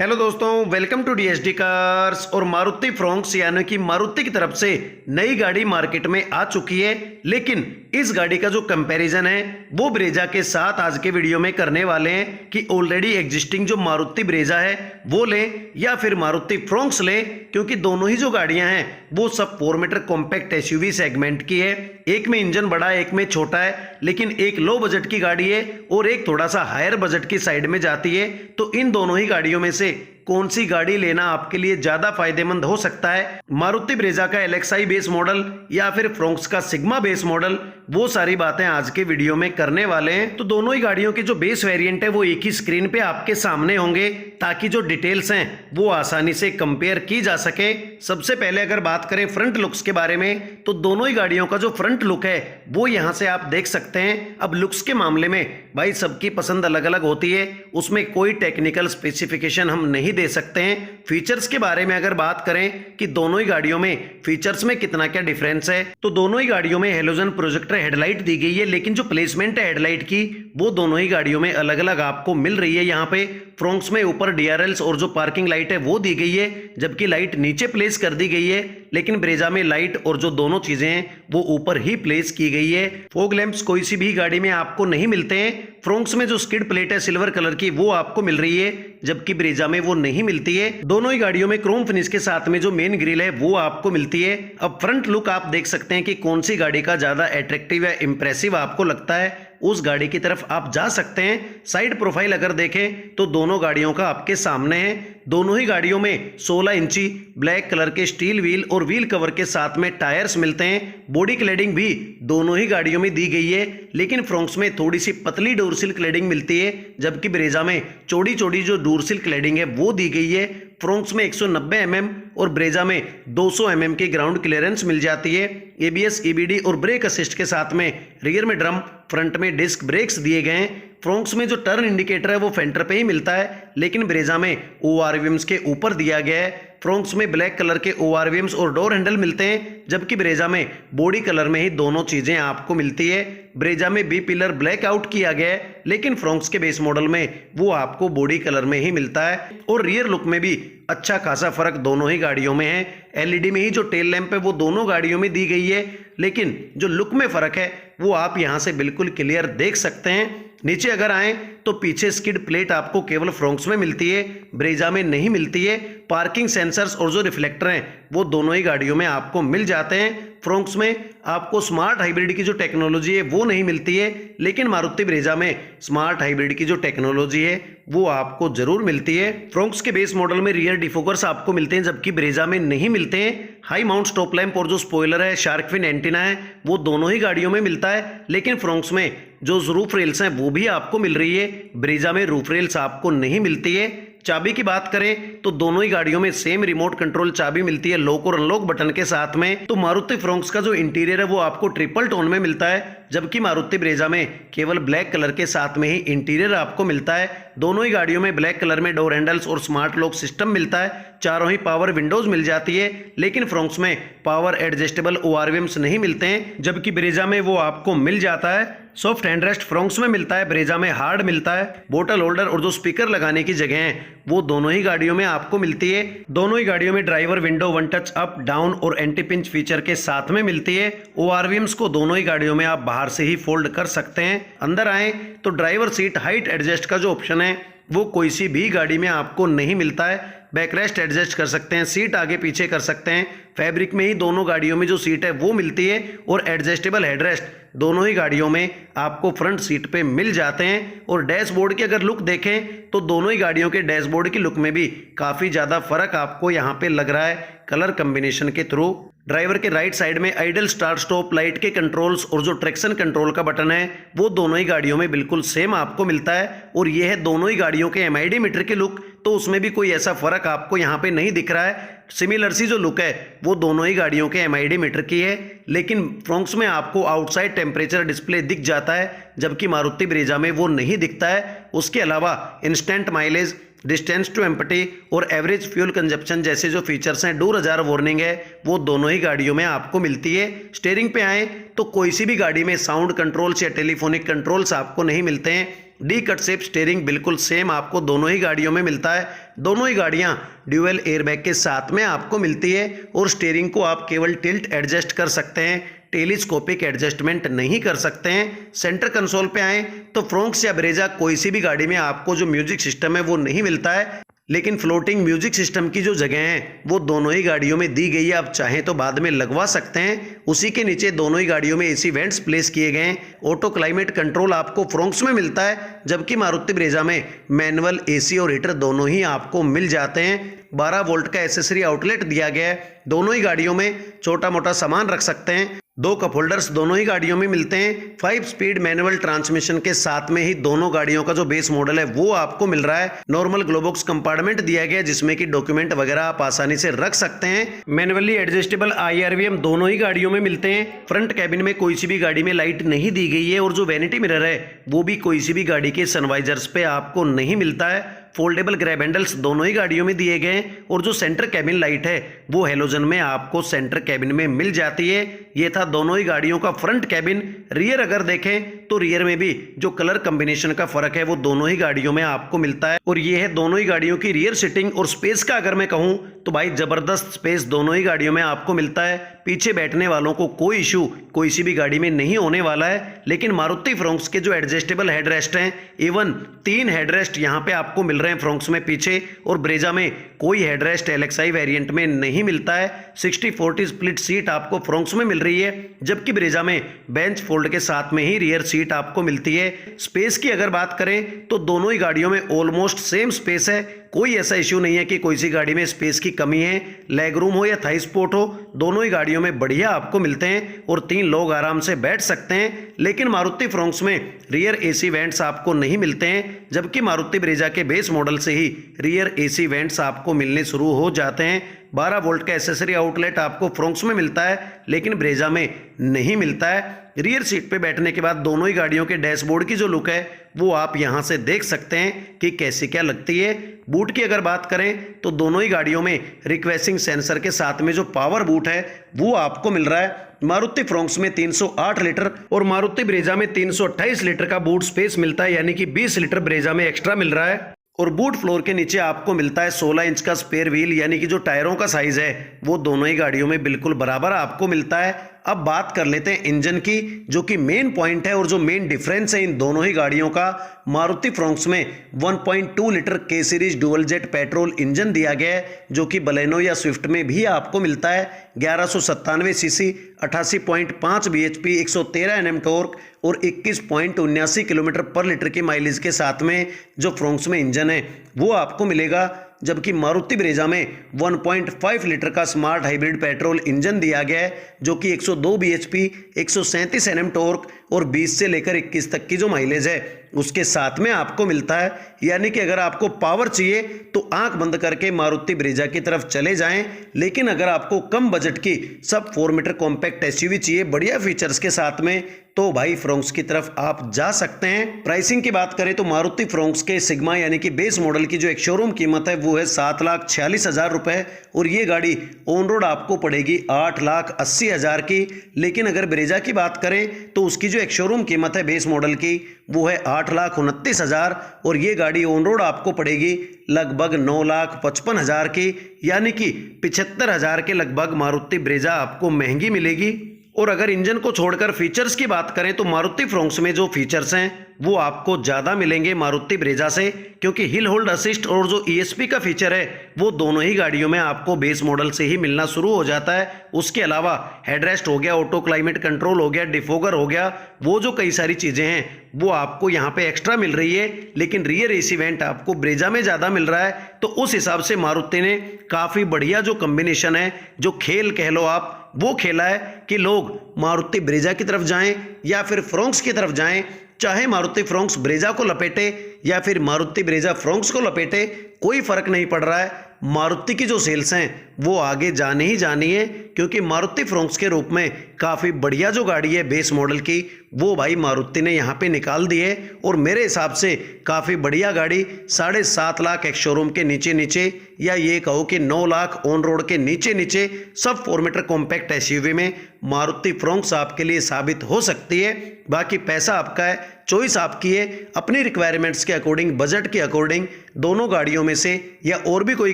Hello दोस्तों, welcome to DSD cars. और Maruti Fronx यानी कि मारुति की तरफ से नई गाड़ी मार्केट में आ चुकी है, लेकिन इस गाड़ी का जो कंपैरिजन है वो ब्रेजा के साथ आज के वीडियो में करने वाले हैं कि ऑलरेडी एग्जिस्टिंग जो मारुति ब्रेजा है वो लें या फिर मारुति फ्रोंक्स लें, क्योंकि दोनों ही जो गाड़ियां हैं वो सब 4 मीटर कॉम्पैक्ट एसयूवी सेगमेंट की है। एक में इंजन बड़ा है, एक में छोटा है, लेकिन एक लो बजट की गाड़ी है और एक थोड़ा सा हायर बजट की साइड में जाती है। तो इन दोनों ही गाड़ियों में से कौन सी गाड़ी लेना आपके लिए ज्यादा फायदेमंद हो सकता है, मारुति ब्रेजा का एलएक्सआई बेस मॉडल या फिर फ्रोंक्स का सिग्मा बेस मॉडल, वो सारी बातें आज के वीडियो में करने वाले हैं। तो दोनों ही गाड़ियों के जो बेस वेरिएंट है वो एक ही स्क्रीन पे आपके सामने होंगे, ताकि जो डिटेल्स हैं वो आसानी से कंपेयर की जा सके। सबसे पहले अगर बात करें फ्रंट लुक्स के बारे में, तो दोनों ही गाड़ियों का जो फ्रंट लुक है वो यहां से आप देख सकते हैं। अब लुक्स के मामले में भाई सबकी पसंद अलग अलग होती है, उसमें कोई टेक्निकल स्पेसिफिकेशन हम नहीं दे सकते हैं। फीचर्स के बारे में अगर बात करें कि दोनों ही गाड़ियों में फीचर्स में कितना क्या डिफरेंस है, तो दोनों ही गाड़ियों में हेलोजन प्रोजेक्टर हेडलाइट दी गई है, लेकिन जो प्लेसमेंट है हेडलाइट की वो दोनों ही गाड़ियों में अलग अलग आपको मिल रही है। यहाँ पे फ्रोंक्स में ऊपर डीआरएल्स और जो पार्किंग लाइट है वो दी गई है, जबकि लाइट नीचे प्लेस कर दी गई है, लेकिन ब्रेजा में लाइट और जो दोनों चीजें हैं वो ऊपर ही प्लेस की गई है। फॉग लैंप्स कोई सी भी गाड़ी में आपको नहीं मिलते हैं। फ्रोंक्स में जो स्किड प्लेट है सिल्वर कलर की वो आपको मिल रही है, जबकि ब्रेजा में वो नहीं मिलती है। दोनों ही गाड़ियों में क्रोम फिनिश के साथ में जो मेन ग्रिल है वो आपको मिलती है। अब फ्रंट लुक आप देख सकते हैं कि कौन सी गाड़ी का ज्यादा अट्रैक्टिव या इंप्रेसिव आपको लगता है, उस गाड़ी की तरफ आप जा सकते हैं। साइड प्रोफाइल अगर देखें तो दोनों गाड़ियों का आपके सामने है। दोनों ही गाड़ियों में 16 इंची ब्लैक कलर के स्टील व्हील और व्हील कवर के साथ में टायर्स मिलते हैं। बॉडी क्लैडिंग भी दोनों ही गाड़ियों में दी गई है, लेकिन फ्रोंक्स में थोड़ी सी पतली डोरसिल क्लैडिंग मिलती है, जबकि ब्रेजा में चौड़ी चौड़ी जो डोरसिल क्लैडिंग है वो दी गई है। फ्रोंक्स में 190 mm और ब्रेजा में 200 mm की ग्राउंड क्लियरेंस मिल जाती है। एबीएस, ईबीडी और ब्रेक असिस्ट के साथ में रियर में ड्रम, फ्रंट में डिस्क ब्रेक्स दिए गए हैं। फ्रोंक्स में जो टर्न इंडिकेटर है वो फेंटर पे ही मिलता है, लेकिन ब्रेजा में ओआरवीएम्स के ऊपर दिया गया है। फ्रोंक्स में ब्लैक कलर के ओआरवीएम्स और डोर हैंडल मिलते हैं, जबकि ब्रेजा में बॉडी कलर में ही दोनों चीजें आपको मिलती है। ब्रेजा में बी पिलर ब्लैक आउट किया गया है, लेकिन फ्रोंक्स के बेस मॉडल में वो आपको बॉडी कलर में ही मिलता है। और रियर लुक में भी अच्छा खासा फर्क दोनों ही गाड़ियों में है। एलईडी में ही जो टेल लैंप है वो दोनों गाड़ियों में दी गई है, लेकिन जो लुक में फर्क है वो आप यहां से बिल्कुल क्लियर देख सकते हैं। नीचे अगर आए तो पीछे स्किड प्लेट आपको केवल फ्रोंक्स में मिलती है, ब्रेजा में नहीं मिलती है। पार्किंग सेंसर्स और जो रिफ्लेक्टर हैं वो दोनों ही गाड़ियों में आपको मिल जाते हैं। फ्रोंक्स में आपको स्मार्ट हाइब्रिड की जो टेक्नोलॉजी है वो नहीं मिलती है, लेकिन मारुति ब्रेजा में स्मार्ट हाइब्रिड की जो टेक्नोलॉजी है वो आपको जरूर मिलती है। फ्रोंक्स के बेस मॉडल में रियर डिफोकर्स आपको मिलते हैं, जबकि ब्रेजा में नहीं मिलते हैं। हाई माउंट स्टॉप लैंप और जो स्पॉइलर है, शार्क फिन एंटीना है, वो दोनों ही गाड़ियों में मिलता है, लेकिन फ्रोंक्स में जो रूफ रेल्स हैं वो भी आपको मिल रही है। ब्रेजा में रूफ रेल्स आपको नहीं मिलती है। चाबी की बात करें तो दोनों ही गाड़ियों में सेम रिमोट कंट्रोल चाबी मिलती है, लॉक और अनलॉक बटन के साथ में। तो मारुति फ्रोंक्स का जो इंटीरियर है वो आपको ट्रिपल टोन में मिलता है, जबकि मारुति ब्रेजा में केवल ब्लैक कलर के साथ में ही इंटीरियर आपको मिलता है। दोनों ही गाड़ियों में ब्लैक कलर में डोर हैंडल्स और स्मार्ट लॉक सिस्टम मिलता है। चारों ही पावर विंडोज मिल जाती है, लेकिन फ्रोंक्स में पावर एडजस्टेबल ओआरवीएम्स नहीं मिलते हैं, जबकि ब्रेजा में वो आपको मिल जाता है। सॉफ्ट हैंडरेस्ट फ्रोंक्स में मिलता है, ब्रेजा में हार्ड मिलता है। बोतल होल्डर और जो स्पीकर लगाने की जगह है वो दोनों ही गाड़ियों में आपको मिलती है। दोनों ही गाड़ियों में driver window one touch up down और एंटी पिंच फीचर के साथ में मिलती है। ओआरवीएम्स को दोनों ही गाड़ियों में आप बाहर से ही फोल्ड कर सकते हैं। अंदर आए तो ड्राइवर सीट हाइट एडजस्ट का जो ऑप्शन है वो कोई सी भी गाड़ी में आपको नहीं मिलता है। बैकरेस्ट एडजस्ट कर सकते हैं, सीट आगे पीछे कर सकते हैं। फैब्रिक में ही दोनों गाड़ियों में जो सीट है वो मिलती है, और एडजस्टेबल हेडरेस्ट दोनों ही गाड़ियों में आपको फ्रंट सीट पे मिल जाते हैं। और डैशबोर्ड की अगर लुक देखें तो दोनों ही गाड़ियों के डैशबोर्ड की लुक में भी काफ़ी ज़्यादा फर्क आपको यहाँ पे लग रहा है कलर कम्बिनेशन के थ्रू। ड्राइवर के राइट साइड में आइडल स्टार्ट स्टॉप लाइट के कंट्रोल्स और जो ट्रैक्शन कंट्रोल का बटन है वो दोनों ही गाड़ियों में बिल्कुल सेम आपको मिलता है। और ये है दोनों ही गाड़ियों के एमआईडी मीटर की लुक, तो उसमें भी कोई ऐसा फर्क आपको यहाँ पे नहीं दिख रहा है। सिमिलर सी जो लुक है वो दोनों ही गाड़ियों के एमआईडी मीटर की है, लेकिन फ्रोंक्स में आपको आउटसाइड टेम्परेचर डिस्प्ले दिख जाता है, जबकि मारुति ब्रेजा में वो नहीं दिखता है। उसके अलावा instant mileage, distance to empty और एवरेज फ्यूल कंजप्शन जैसे जो फीचर्स हैं, डूर हजार वार्निंग है, वो दोनों ही गाड़ियों में आपको मिलती है। स्टीयरिंग पे आए तो कोई सी भी गाड़ी में साउंड कंट्रोल्स या टेलीफोनिक कंट्रोल्स आपको नहीं मिलते हैं। डी कट शेप स्टीयरिंग बिल्कुल सेम आपको दोनों ही गाड़ियों में मिलता है। दोनों ही गाड़ियां ड्यूअल एयरबैग के साथ में आपको मिलती है और स्टीयरिंग को आप केवल टिल्ट एडजस्ट कर सकते हैं, टेलीस्कोपिक एडजस्टमेंट नहीं कर सकते हैं। सेंटर कंसोल पे आए तो फ्रोंक्स या ब्रेजा कोई सी भी गाड़ी में आपको जो म्यूजिक सिस्टम है वो नहीं मिलता है, लेकिन फ्लोटिंग म्यूजिक सिस्टम की जो जगह है वो दोनों ही गाड़ियों में दी गई है। आप चाहें तो बाद में लगवा सकते हैं। उसी के नीचे दोनों ही गाड़ियों में एसी वेंट्स प्लेस किए गए हैं। ऑटो क्लाइमेट कंट्रोल आपको फ्रोंक्स में मिलता है, जबकि मारुति ब्रेजा में मैनुअल एसी और हीटर दोनों ही आपको मिल जाते हैं। 12 वोल्ट का एसेसरी आउटलेट दिया गया है। दोनों ही गाड़ियों में छोटा मोटा सामान रख सकते हैं। 2 कप होल्डर्स दोनों ही गाड़ियों में मिलते हैं। 5 स्पीड मैनुअल ट्रांसमिशन के साथ में ही दोनों गाड़ियों का जो बेस मॉडल है वो आपको मिल रहा है। नॉर्मल ग्लोबॉक्स कंपार्टमेंट दिया गया है जिसमें कि डॉक्यूमेंट वगैरह आप आसानी से रख सकते हैं। मैनुअली एडजस्टेबल IRVM दोनों ही गाड़ियों में मिलते हैं। फ्रंट कैबिन में कोई सी भी गाड़ी में लाइट नहीं दी गई है और जो वैनिटी मिरर है वो भी कोई सी भी गाड़ी के सनवाइजर्स पे आपको नहीं मिलता है। फोल्डेबल ग्रैब हैंडल्स दोनों ही गाड़ियों में दिए गए हैं और जो सेंटर कैबिन लाइट है वो हेलोजन में आपको सेंटर कैबिन में मिल जाती है। ये था दोनों ही गाड़ियों का फ्रंट कैबिन। रियर अगर देखें तो रियर में भी जो कलर कॉम्बिनेशन का फर्क है वो दोनों ही गाड़ियों में आपको मिलता है और ये है दोनों ही गाड़ियों की रियर सीटिंग। और स्पेस का अगर मैं कहूं तो भाई जबरदस्त स्पेस दोनों ही गाड़ियों में आपको मिलता है। पीछे बैठने वालों को कोई इशू कोई सी भी गाड़ी में नहीं होने वाला है। लेकिन मारुति फ्रोंक्स के जो एडजस्टेबल हेडरेस्ट हैं, इवन 3 हेडरेस्ट यहाँ पे आपको मिल रहे हैं फ्रोंक्स में पीछे, और ब्रेजा में कोई हेडरेस्ट LXI वेरिएंट में नहीं मिलता है। 60-40 स्प्लिट सीट आपको फ्रोंक्स में मिल रही है, जबकि ब्रेजा में बेंच फोल्ड के साथ में ही रियर सीट आपको मिलती है। स्पेस की अगर बात करें तो दोनों ही गाड़ियों में ऑलमोस्ट सेम स्पेस है। कोई ऐसा इश्यू नहीं है कि कोई सी गाड़ी में स्पेस की कमी है। लेग रूम हो या थाई स्पोर्ट हो, दोनों ही गाड़ियों में बढ़िया आपको मिलते हैं और 3 लोग आराम से बैठ सकते हैं। लेकिन मारुति फ्रोंक्स में रियर एसी वेंट्स आपको नहीं मिलते हैं, जबकि मारुति ब्रेजा के बेस मॉडल से ही रियर एसी वेंट्स आपको मिलने शुरू हो जाते हैं। 12 वोल्ट का एसेसरी आउटलेट आपको फ्रोंक्स में मिलता है, लेकिन ब्रेजा में नहीं मिलता है। रियर सीट पे बैठने के बाद दोनों ही गाड़ियों के डैशबोर्ड की जो लुक है वो आप यहां से देख सकते हैं कि कैसी क्या लगती है। बूट की अगर बात करें तो दोनों ही गाड़ियों में रिक्वेस्टिंग सेंसर के साथ में जो पावर बूट है वो आपको मिल रहा है। मारुति फ्रोंक्स में 308 लीटर और मारुति ब्रेजा में 328 लीटर का बूट स्पेस मिलता है, यानी कि 20 लीटर ब्रेजा में एक्स्ट्रा मिल रहा है। और बूट फ्लोर के नीचे आपको मिलता है 16 इंच का स्पेयर व्हील, यानी कि जो टायरों का साइज है वो दोनों ही गाड़ियों में बिल्कुल बराबर आपको मिलता है। अब बात कर लेते हैं इंजन की, जो कि मेन पॉइंट है और जो मेन डिफरेंस है इन दोनों ही गाड़ियों का। मारुति फ्रोंक्स में 1.2 litre K series dual jet petrol engine दिया गया है, जो कि बलेनो या स्विफ्ट में भी आपको मिलता है। 1197 सीसी, 88.5 bhp, 113 Nm टॉर्क और 21.79 किलोमीटर पर लीटर की माइलेज के साथ में जो फ्रोंक्स में इंजन है वो आपको मिलेगा। जबकि मारुति ब्रेजा में 1.5 लीटर का स्मार्ट हाइब्रिड पेट्रोल इंजन दिया गया है, जो कि 102 bhp, 137 Nm टॉर्क और 20 से लेकर 21 तक की जो माइलेज है उसके साथ में आपको मिलता है। यानी कि अगर आपको पावर चाहिए तो आंख बंद करके मारुति ब्रेजा की तरफ चले जाएं, लेकिन अगर आपको कम बजट की सब 4 मीटर कॉम्पैक्ट SUV चाहिए बढ़िया फीचर्स के साथ में, तो भाई फ्रोंक्स की तरफ आप जा सकते हैं। प्राइसिंग की बात करें तो मारुति फ्रोंक्स के सिग्मा यानी कि बेस मॉडल की जो एक शोरूम कीमत है वो है 7,46,000 रुपए और ये गाड़ी ऑन रोड आपको पड़ेगी 8,80,000 की। लेकिन अगर ब्रेजा की बात करें तो उसकी जो एक शोरूम कीमत है बेस मॉडल की वो है 8,29,000 और ये गाड़ी ऑन रोड आपको पड़ेगी लगभग 9,55,000 की, यानी कि 75,000 के लगभग मारुति ब्रेजा आपको महंगी मिलेगी। और अगर इंजन को छोड़कर फीचर्स की बात करें तो मारुति फ्रोंक्स में जो फीचर्स हैं वो आपको ज़्यादा मिलेंगे मारुति ब्रेजा से, क्योंकि हिल होल्ड असिस्ट और जो ESP का फीचर है वो दोनों ही गाड़ियों में आपको बेस मॉडल से ही मिलना शुरू हो जाता है। उसके अलावा हेडरेस्ट हो गया, ऑटो क्लाइमेट कंट्रोल हो गया, डिफोगर हो गया, वो जो कई सारी चीज़ें हैं वो आपको यहाँ पे एक्स्ट्रा मिल रही है। लेकिन रियर एसी वेंट आपको ब्रेजा में ज़्यादा मिल रहा है, तो उस हिसाब से मारुति ने काफ़ी बढ़िया जो कम्बिनेशन है, जो खेल कह लो आप, वो खेला है कि लोग मारुति ब्रेजा की तरफ जाएं या फिर फ्रोंक्स की तरफ जाएं। चाहे मारुति फ्रोंक्स ब्रेजा को लपेटे या फिर मारुति ब्रेजा फ्रोंक्स को लपेटे, कोई फर्क नहीं पड़ रहा है। मारुति की जो सेल्स हैं वो आगे जानी ही जानी है, क्योंकि मारुति फ्रोंक्स के रूप में काफ़ी बढ़िया जो गाड़ी है बेस मॉडल की वो भाई मारुति ने यहाँ पे निकाल दी है। और मेरे हिसाब से काफ़ी बढ़िया गाड़ी 7.5 लाख एक्स शोरूम के नीचे नीचे, या ये कहो कि 9 लाख ऑन रोड के नीचे नीचे सब 4 मीटर कॉम्पैक्ट एसयूवी में मारुति फ्रोंक्स आपके लिए साबित हो सकती है। बाकी पैसा आपका है, चॉइस आपकी है, अपनी रिक्वायरमेंट्स के अकॉर्डिंग, बजट के अकॉर्डिंग दोनों गाड़ियों में से या और भी कोई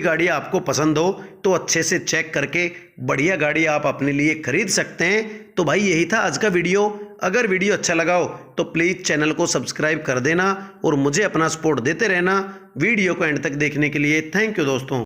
गाड़ी आपको पसंद हो तो अच्छे से चेक करके बढ़िया गाड़ी आप अपने लिए खरीद सकते हैं। तो भाई यही था आज का वीडियो। अगर वीडियो अच्छा लगा हो तो प्लीज़ चैनल को सब्सक्राइब कर देना और मुझे अपना सपोर्ट देते रहना। वीडियो को एंड तक देखने के लिए थैंक यू दोस्तों।